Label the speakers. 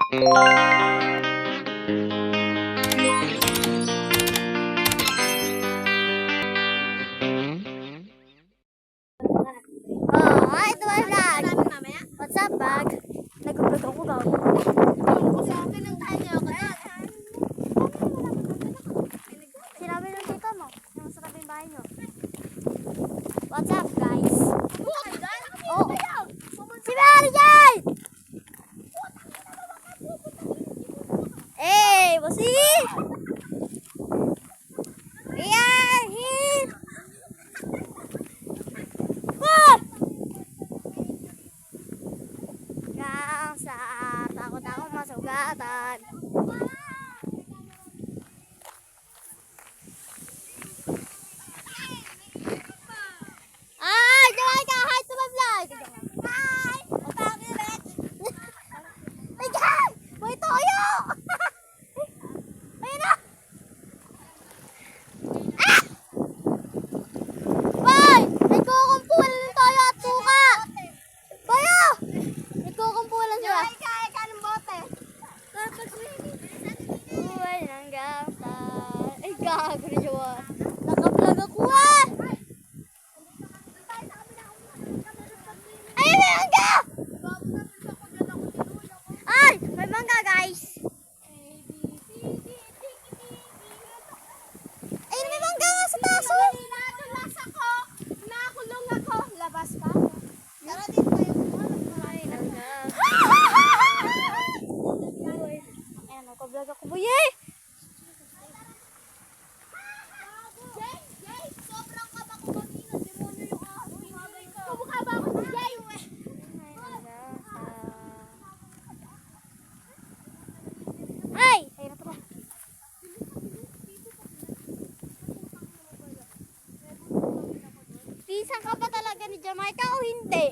Speaker 1: Hi to my vlog! What's up, bag? Nag-vlog ako gago. Sinabi ng tita mo, yung sa tabing bahay nyo. What's up, guys? Oh, si Mary Jane! Hey, bossy! Yeah, here! Yang sa takot ako masugatan. Ay, jangan ka! Hi to my vlog! Hi! Matangin, Rich! Ay, jangan! May toyo! Ayun na! Ah! Boy! Nagkukumpulan ng toyo at suka! Boyo! Nagkukumpulan sila. Ay, kanong bote. Buhay ng gata. Ay, gago na siya. Nakaplug ako ah! Ay, may mangga! Ay, may mangga guys. Ay, may mangga nga sa taso. Nadulas ako. Nakulong ako. Labas ka. Tara dito tayo. Ay, nangga. Ayan, nakablog ako boy eh. Sobrang kaba ko kanina. Demonyo yung ahas. Kumukha ba ako si Jay? Ay! Ay, na pala. Pisang ka ba talaga ni Jamaica o hindi?